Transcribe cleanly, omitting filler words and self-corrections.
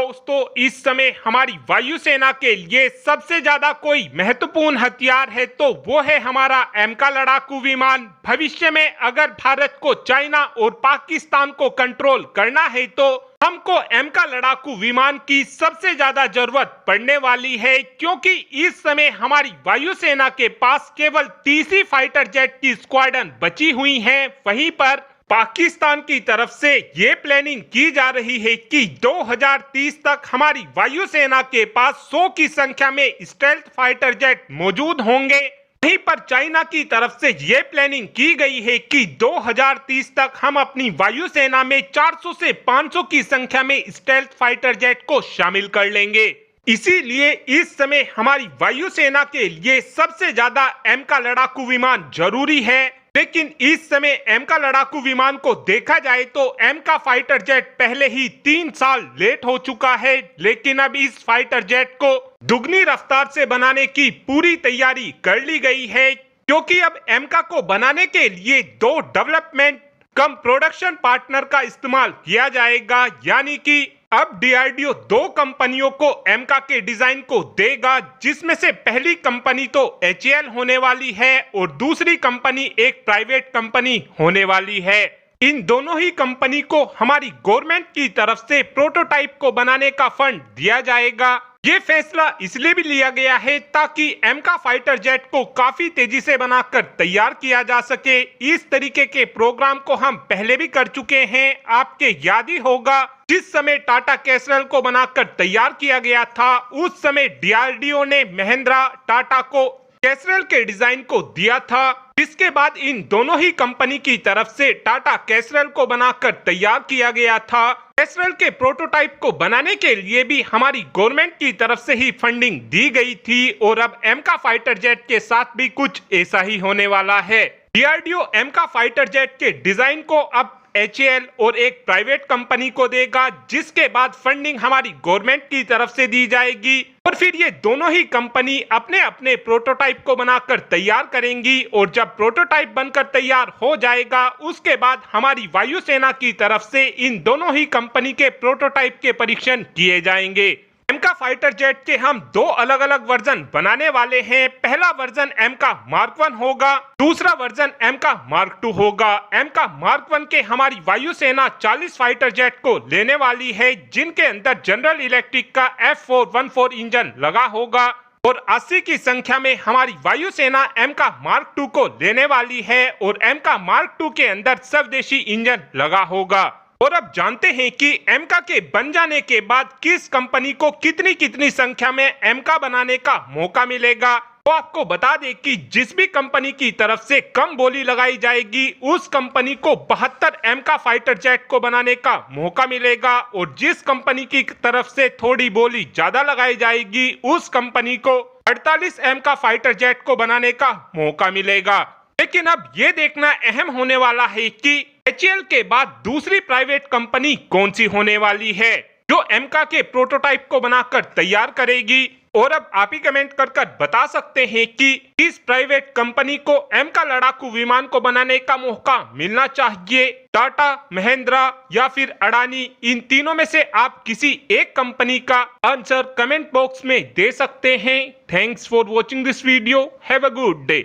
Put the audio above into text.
दोस्तों, इस समय हमारी वायुसेना के लिए सबसे ज्यादा कोई महत्वपूर्ण हथियार है तो वो है हमारा एमका लड़ाकू विमान। भविष्य में अगर भारत को चाइना और पाकिस्तान को कंट्रोल करना है तो हमको एमका लड़ाकू विमान की सबसे ज्यादा जरूरत पड़ने वाली है, क्योंकि इस समय हमारी वायुसेना के पास केवल 30 ही फाइटर जेट की स्क्वाड्रन बची हुई है। वहीं पर पाकिस्तान की तरफ से ये प्लानिंग की जा रही है कि 2030 तक हमारी वायुसेना के पास 100 की संख्या में स्टेल्थ फाइटर जेट मौजूद होंगे। वहीं पर चाइना की तरफ से ये प्लानिंग की गई है कि 2030 तक हम अपनी वायुसेना में 400 से 500 की संख्या में स्टेल्थ फाइटर जेट को शामिल कर लेंगे। इसीलिए इस समय हमारी वायुसेना के लिए सबसे ज्यादा एमका लड़ाकू विमान जरूरी है। लेकिन इस समय एमका लड़ाकू विमान को देखा जाए तो एमका फाइटर जेट पहले ही 3 साल लेट हो चुका है, लेकिन अब इस फाइटर जेट को दुगनी रफ्तार से बनाने की पूरी तैयारी कर ली गई है, क्योंकि अब एमका को बनाने के लिए 2 डेवलपमेंट कम प्रोडक्शन पार्टनर का इस्तेमाल किया जाएगा। यानी कि अब डीआरडीओ 2 कंपनियों को एमका के डिजाइन को देगा, जिसमें से पहली कंपनी तो एचएएल होने वाली है और दूसरी कंपनी एक प्राइवेट कंपनी होने वाली है। इन दोनों ही कंपनी को हमारी गवर्नमेंट की तरफ से प्रोटोटाइप को बनाने का फंड दिया जाएगा। ये फैसला इसलिए भी लिया गया है ताकि एमका फाइटर जेट को काफी तेजी से बनाकर तैयार किया जा सके। इस तरीके के प्रोग्राम को हम पहले भी कर चुके हैं, आपके याद ही होगा। जिस समय टाटा कैसरल को बनाकर तैयार किया गया था, उस समय डीआरडीओ ने महिंद्रा टाटा को कैसरल के डिजाइन को दिया था, जिसके बाद इन दोनों ही कंपनी की तरफ से टाटा कैसरल को बनाकर तैयार किया गया था। कैसरल के प्रोटोटाइप को बनाने के लिए भी हमारी गवर्नमेंट की तरफ से ही फंडिंग दी गई थी और अब एमका फाइटर जेट के साथ भी कुछ ऐसा ही होने वाला है। डीआरडीओ एमका फाइटर जेट के डिजाइन को अब एचएएल और एक प्राइवेट कंपनी को देगा, जिसके बाद फंडिंग हमारी गवर्नमेंट की तरफ से दी जाएगी और फिर ये दोनों ही कंपनी अपने अपने प्रोटोटाइप को बनाकर तैयार करेंगी और जब प्रोटोटाइप बनकर तैयार हो जाएगा उसके बाद हमारी वायुसेना की तरफ से इन दोनों ही कंपनी के प्रोटोटाइप के परीक्षण किए जाएंगे। एमका फाइटर जेट के हम 2 अलग अलग वर्जन बनाने वाले हैं। पहला वर्जन एमका मार्क 1 होगा, दूसरा वर्जन एमका मार्क 2 होगा। एमका मार्क 1 के हमारी वायुसेना 40 फाइटर जेट को लेने वाली है, जिनके अंदर जनरल इलेक्ट्रिक का F414 इंजन लगा होगा और 80 की संख्या में हमारी वायुसेना एमका मार्क 2 को लेने वाली है और एमका मार्क 2 के अंदर स्वदेशी इंजन लगा होगा। और अब जानते हैं कि एमका के बन जाने के बाद किस कंपनी को कितनी कितनी संख्या में एमका बनाने का मौका मिलेगा। तो आपको बता दें कि जिस भी कंपनी की तरफ से कम बोली लगाई जाएगी उस कंपनी को 72 एमका फाइटर जेट को बनाने का मौका मिलेगा और जिस कंपनी की तरफ से थोड़ी बोली ज्यादा लगाई जाएगी उस कंपनी को 48 एमका फाइटर जेट को बनाने का मौका मिलेगा। लेकिन अब ये देखना अहम होने वाला है कि एचएएल के बाद दूसरी प्राइवेट कंपनी कौन सी होने वाली है जो एमका के प्रोटोटाइप को बनाकर तैयार करेगी। और अब आप ही कमेंट कर बता सकते हैं कि इस प्राइवेट कंपनी को एमका लड़ाकू विमान को बनाने का मौका मिलना चाहिए, टाटा, महिंद्रा या फिर अडानी। इन तीनों में से आप किसी एक कंपनी का आंसर कमेंट बॉक्स में दे सकते हैं। Thanks for watching this video. Have a good day.